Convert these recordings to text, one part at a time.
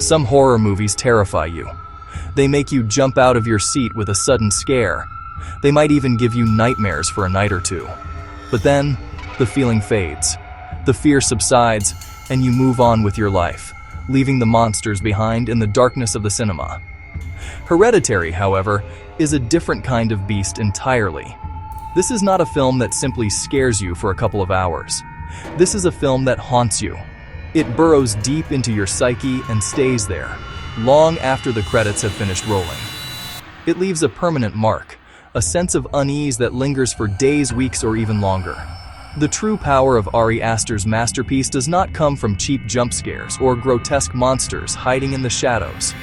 Some horror movies terrify you. They make you jump out of your seat with a sudden scare. They might even give you nightmares for a night or two. But then, the feeling fades. The fear subsides, and you move on with your life, leaving the monsters behind in the darkness of the cinema. Hereditary, however, is a different kind of beast entirely. This is not a film that simply scares you for a couple of hours. This is a film that haunts you. It burrows deep into your psyche and stays there, long after the credits have finished rolling. It leaves a permanent mark, a sense of unease that lingers for days, weeks, or even longer. The true power of Ari Aster's masterpiece does not come from cheap jump scares or grotesque monsters hiding in the shadows.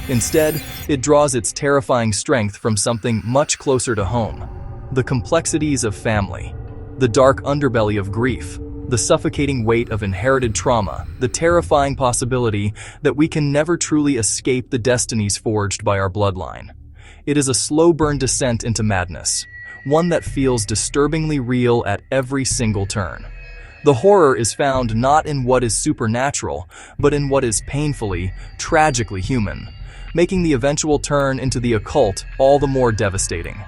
Instead, it draws its terrifying strength from something much closer to home: the complexities of family, the dark underbelly of grief, the suffocating weight of inherited trauma, the terrifying possibility that we can never truly escape the destinies forged by our bloodline. It is a slow-burn descent into madness, one that feels disturbingly real at every single turn. The horror is found not in what is supernatural, but in what is painfully, tragically human, making the eventual turn into the occult all the more devastating.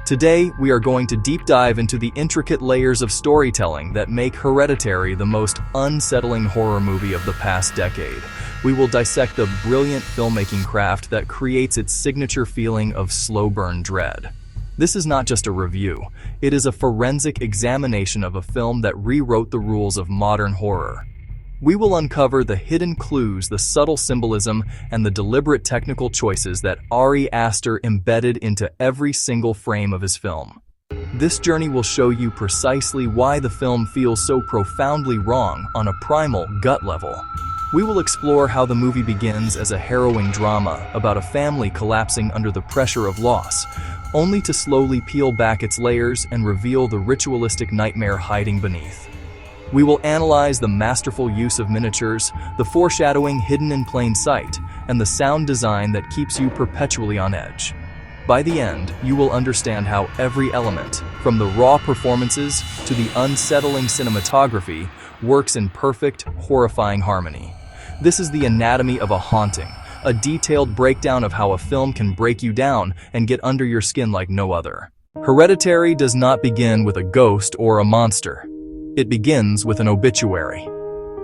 Today, we are going to deep dive into the intricate layers of storytelling that make Hereditary the most unsettling horror movie of the past decade. We will dissect the brilliant filmmaking craft that creates its signature feeling of slow-burn dread. This is not just a review, it is a forensic examination of a film that rewrote the rules of modern horror. We will uncover the hidden clues, the subtle symbolism, and the deliberate technical choices that Ari Aster embedded into every single frame of his film. This journey will show you precisely why the film feels so profoundly wrong on a primal gut level. We will explore how the movie begins as a harrowing drama about a family collapsing under the pressure of loss, only to slowly peel back its layers and reveal the ritualistic nightmare hiding beneath. We will analyze the masterful use of miniatures, the foreshadowing hidden in plain sight, and the sound design that keeps you perpetually on edge. By the end, you will understand how every element, from the raw performances to the unsettling cinematography, works in perfect, horrifying harmony. This is the anatomy of a haunting, a detailed breakdown of how a film can break you down and get under your skin like no other. Hereditary does not begin with a ghost or a monster. It begins with an obituary.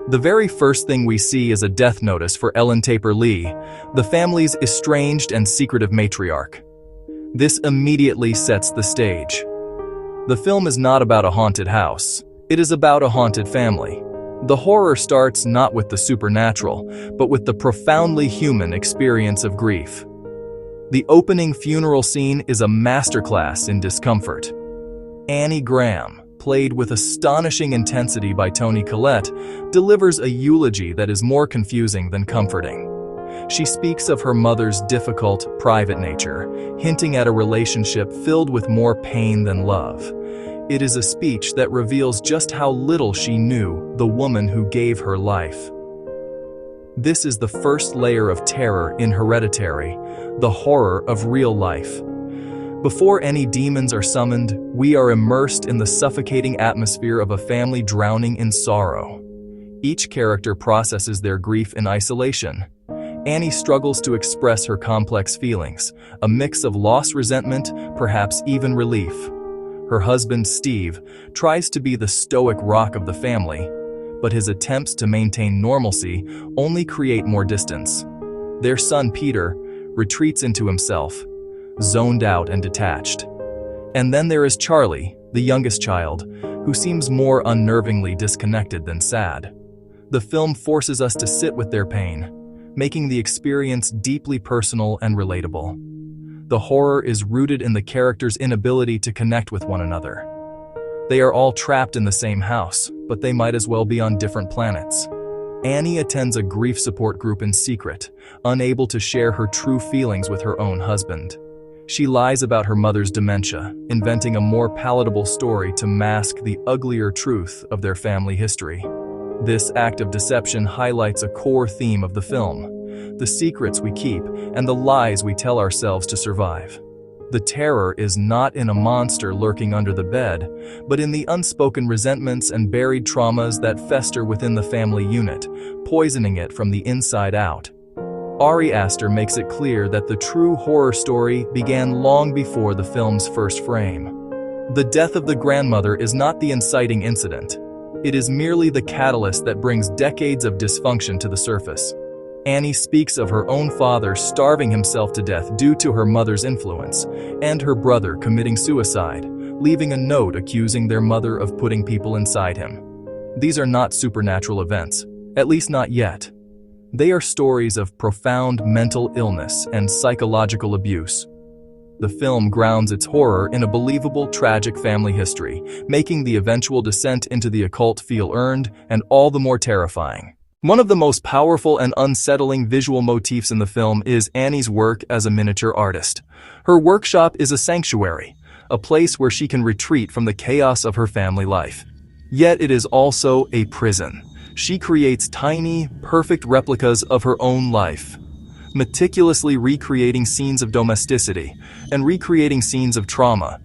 The very first thing we see is a death notice for Ellen Taper Lee, the family's estranged and secretive matriarch. This immediately sets the stage. The film is not about a haunted house. It is about a haunted family. The horror starts not with the supernatural, but with the profoundly human experience of grief. The opening funeral scene is a masterclass in discomfort. Annie Graham, played with astonishing intensity by Toni Collette, delivers a eulogy that is more confusing than comforting. She speaks of her mother's difficult, private nature, hinting at a relationship filled with more pain than love. It is a speech that reveals just how little she knew the woman who gave her life. This is the first layer of terror in Hereditary, the horror of real life. Before any demons are summoned, we are immersed in the suffocating atmosphere of a family drowning in sorrow. Each character processes their grief in isolation. Annie struggles to express her complex feelings, a mix of loss, resentment, perhaps even relief. Her husband, Steve, tries to be the stoic rock of the family, but his attempts to maintain normalcy only create more distance. Their son, Peter, retreats into himself, zoned out and detached. And then there is Charlie, the youngest child, who seems more unnervingly disconnected than sad. The film forces us to sit with their pain, making the experience deeply personal and relatable. The horror is rooted in the characters' inability to connect with one another. They are all trapped in the same house, but they might as well be on different planets. Annie attends a grief support group in secret, unable to share her true feelings with her own husband. She lies about her mother's dementia, inventing a more palatable story to mask the uglier truth of their family history. This act of deception highlights a core theme of the film: the secrets we keep and the lies we tell ourselves to survive. The terror is not in a monster lurking under the bed, but in the unspoken resentments and buried traumas that fester within the family unit, poisoning it from the inside out. Ari Aster makes it clear that the true horror story began long before the film's first frame. The death of the grandmother is not the inciting incident. It is merely the catalyst that brings decades of dysfunction to the surface. Annie speaks of her own father starving himself to death due to her mother's influence, and her brother committing suicide, leaving a note accusing their mother of putting people inside him. These are not supernatural events, at least not yet. They are stories of profound mental illness and psychological abuse. The film grounds its horror in a believable, tragic family history, making the eventual descent into the occult feel earned and all the more terrifying. One of the most powerful and unsettling visual motifs in the film is Annie's work as a miniature artist. Her workshop is a sanctuary, a place where she can retreat from the chaos of her family life. Yet it is also a prison. She creates tiny, perfect replicas of her own life, meticulously recreating scenes of domesticity and recreating scenes of trauma.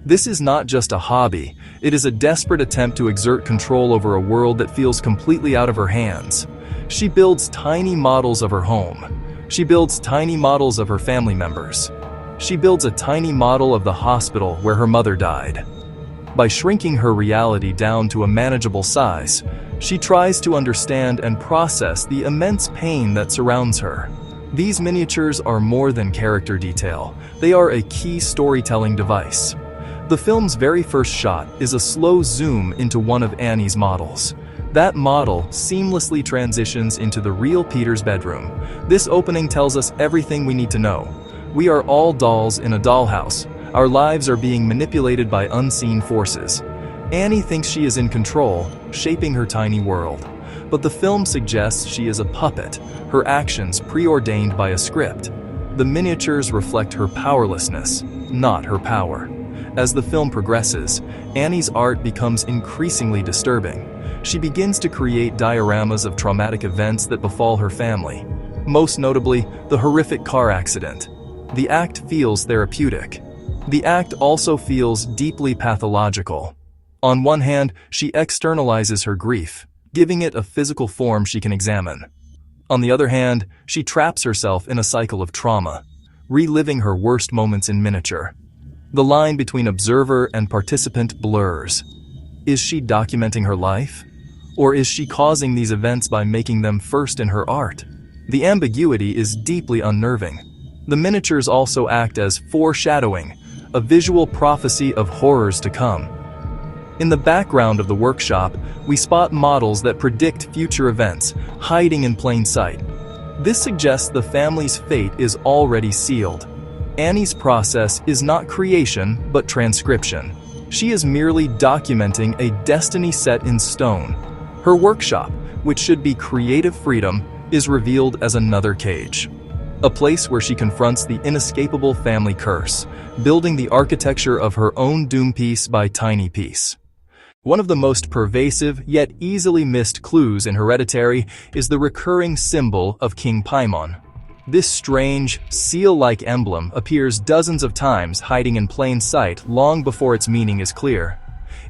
This is not just a hobby, it is a desperate attempt to exert control over a world that feels completely out of her hands. She builds tiny models of her home. She builds tiny models of her family members. She builds a tiny model of the hospital where her mother died. By shrinking her reality down to a manageable size, she tries to understand and process the immense pain that surrounds her. These miniatures are more than character detail. They are a key storytelling device. The film's very first shot is a slow zoom into one of Annie's models. That model seamlessly transitions into the real Peter's bedroom. This opening tells us everything we need to know. We are all dolls in a dollhouse. Our lives are being manipulated by unseen forces. Annie thinks she is in control, shaping her tiny world. But the film suggests she is a puppet, her actions preordained by a script. The miniatures reflect her powerlessness, not her power. As the film progresses, Annie's art becomes increasingly disturbing. She begins to create dioramas of traumatic events that befall her family. Most notably, the horrific car accident. The act feels therapeutic. The act also feels deeply pathological. On one hand, she externalizes her grief, giving it a physical form she can examine. On the other hand, she traps herself in a cycle of trauma, reliving her worst moments in miniature. The line between observer and participant blurs. Is she documenting her life? Or is she causing these events by making them first in her art? The ambiguity is deeply unnerving. The miniatures also act as foreshadowing, a visual prophecy of horrors to come. In the background of the workshop, we spot models that predict future events, hiding in plain sight. This suggests the family's fate is already sealed. Annie's process is not creation, but transcription. She is merely documenting a destiny set in stone. Her workshop, which should be creative freedom, is revealed as another cage. A place where she confronts the inescapable family curse, building the architecture of her own doom piece by tiny piece. One of the most pervasive yet easily missed clues in Hereditary is the recurring symbol of King Paimon. This strange, seal-like emblem appears dozens of times, hiding in plain sight long before its meaning is clear.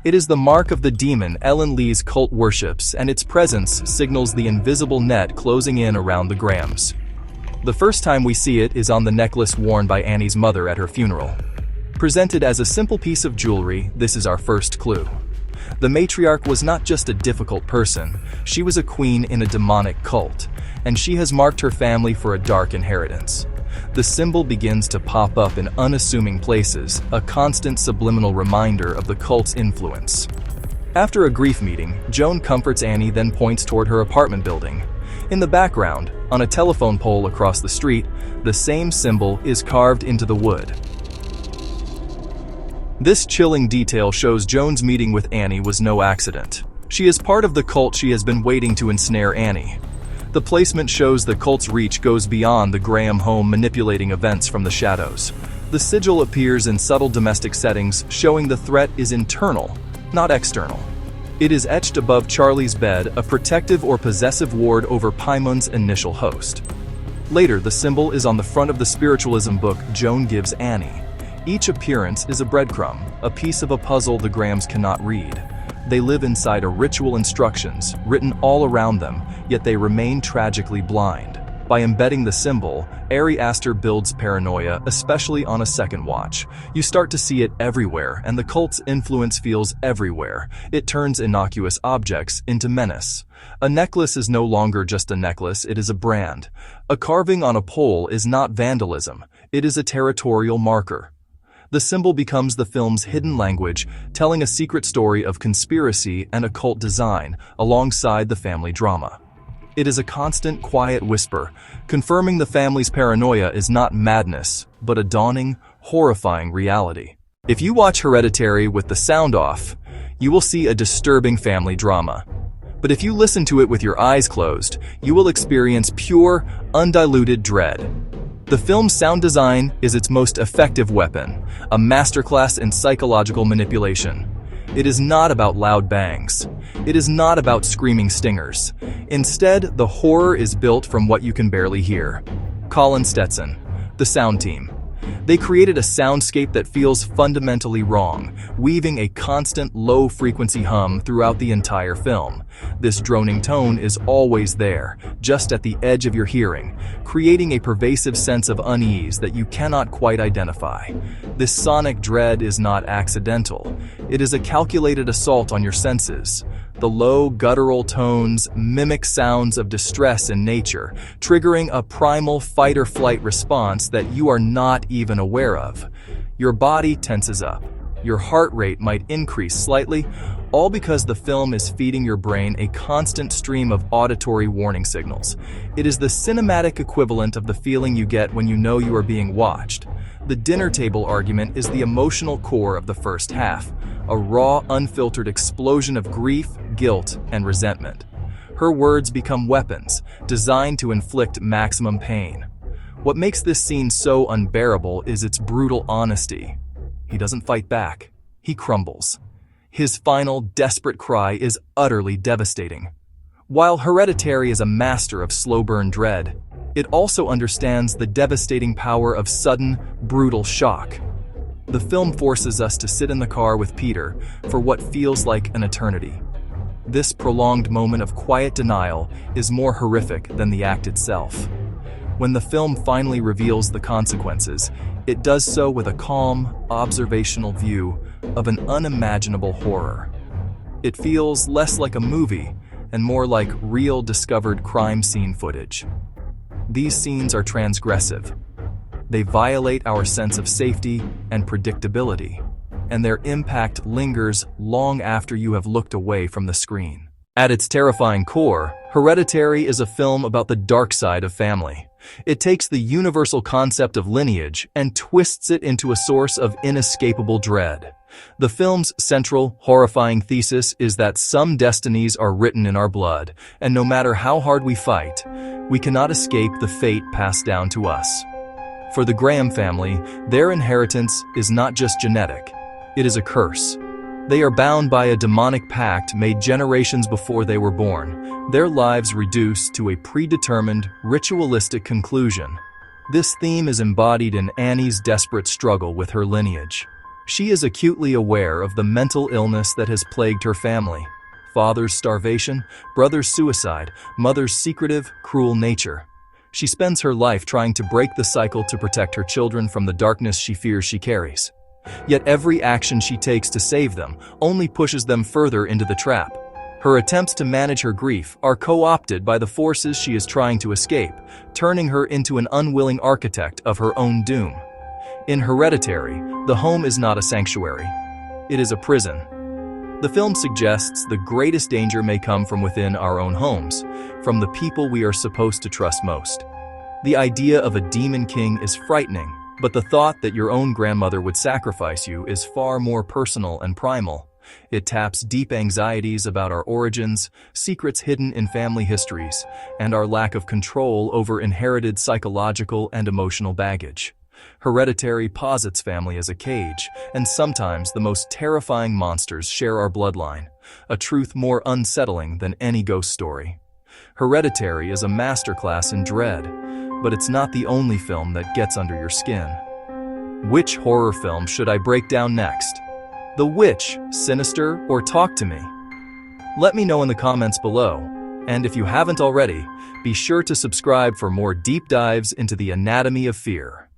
It is the mark of the demon Ellen Lee's cult worships, and its presence signals the invisible net closing in around the Grahams. The first time we see it is on the necklace worn by Annie's mother at her funeral. Presented as a simple piece of jewelry, this is our first clue. The matriarch was not just a difficult person, she was a queen in a demonic cult, and she has marked her family for a dark inheritance. The symbol begins to pop up in unassuming places, a constant subliminal reminder of the cult's influence. After a grief meeting, Joan comforts Annie, then points toward her apartment building. In the background, on a telephone pole across the street, the same symbol is carved into the wood. This chilling detail shows Joan's meeting with Annie was no accident. She is part of the cult she has been waiting to ensnare Annie. The placement shows the cult's reach goes beyond the Graham home, manipulating events from the shadows. The sigil appears in subtle domestic settings, showing the threat is internal, not external. It is etched above Charlie's bed, a protective or possessive ward over Paimon's initial host. Later, the symbol is on the front of the spiritualism book Joan gives Annie. Each appearance is a breadcrumb, a piece of a puzzle the Grahams cannot read. They live inside a ritual instructions, written all around them, yet they remain tragically blind. By embedding the symbol, Ari Aster builds paranoia, especially on a second watch. You start to see it everywhere, and the cult's influence feels everywhere. It turns innocuous objects into menace. A necklace is no longer just a necklace, it is a brand. A carving on a pole is not vandalism, it is a territorial marker. The symbol becomes the film's hidden language, telling a secret story of conspiracy and occult design alongside the family drama. It is a constant, quiet whisper, confirming the family's paranoia is not madness, but a dawning, horrifying reality. If you watch Hereditary with the sound off, you will see a disturbing family drama. But if you listen to it with your eyes closed, you will experience pure, undiluted dread. The film's sound design is its most effective weapon, a masterclass in psychological manipulation. It is not about loud bangs. It is not about screaming stingers. Instead, the horror is built from what you can barely hear. Colin Stetson, the sound team. They created a soundscape that feels fundamentally wrong, weaving a constant low-frequency hum throughout the entire film. This droning tone is always there, just at the edge of your hearing, creating a pervasive sense of unease that you cannot quite identify. This sonic dread is not accidental. It is a calculated assault on your senses. The low, guttural tones mimic sounds of distress in nature, triggering a primal fight-or-flight response that you are not even aware of. Your body tenses up. Your heart rate might increase slightly, all because the film is feeding your brain a constant stream of auditory warning signals. It is the cinematic equivalent of the feeling you get when you know you are being watched. The dinner table argument is the emotional core of the first half, a raw, unfiltered explosion of grief, guilt, and resentment. Her words become weapons, designed to inflict maximum pain. What makes this scene so unbearable is its brutal honesty. He doesn't fight back. He crumbles. His final, desperate cry is utterly devastating. While Hereditary is a master of slow-burn dread, it also understands the devastating power of sudden, brutal shock. The film forces us to sit in the car with Peter for what feels like an eternity. This prolonged moment of quiet denial is more horrific than the act itself. When the film finally reveals the consequences, it does so with a calm, observational view of an unimaginable horror. It feels less like a movie and more like real discovered crime scene footage. These scenes are transgressive. They violate our sense of safety and predictability, and their impact lingers long after you have looked away from the screen. At its terrifying core, Hereditary is a film about the dark side of family. It takes the universal concept of lineage and twists it into a source of inescapable dread. The film's central, horrifying thesis is that some destinies are written in our blood, and no matter how hard we fight, we cannot escape the fate passed down to us. For the Graham family, their inheritance is not just genetic, it is a curse. They are bound by a demonic pact made generations before they were born, their lives reduced to a predetermined, ritualistic conclusion. This theme is embodied in Annie's desperate struggle with her lineage. She is acutely aware of the mental illness that has plagued her family. Father's starvation, brother's suicide, mother's secretive, cruel nature. She spends her life trying to break the cycle to protect her children from the darkness she fears she carries. Yet every action she takes to save them only pushes them further into the trap. Her attempts to manage her grief are co-opted by the forces she is trying to escape, turning her into an unwilling architect of her own doom. In Hereditary, the home is not a sanctuary. It is a prison. The film suggests the greatest danger may come from within our own homes, from the people we are supposed to trust most. The idea of a demon king is frightening, but the thought that your own grandmother would sacrifice you is far more personal and primal. It taps deep anxieties about our origins, secrets hidden in family histories, and our lack of control over inherited psychological and emotional baggage. Hereditary posits family as a cage, and sometimes the most terrifying monsters share our bloodline, a truth more unsettling than any ghost story. Hereditary is a masterclass in dread, but it's not the only film that gets under your skin. Which horror film should I break down next? The Witch, Sinister, or Talk to Me? Let me know in the comments below. And if you haven't already, be sure to subscribe for more deep dives into the anatomy of fear.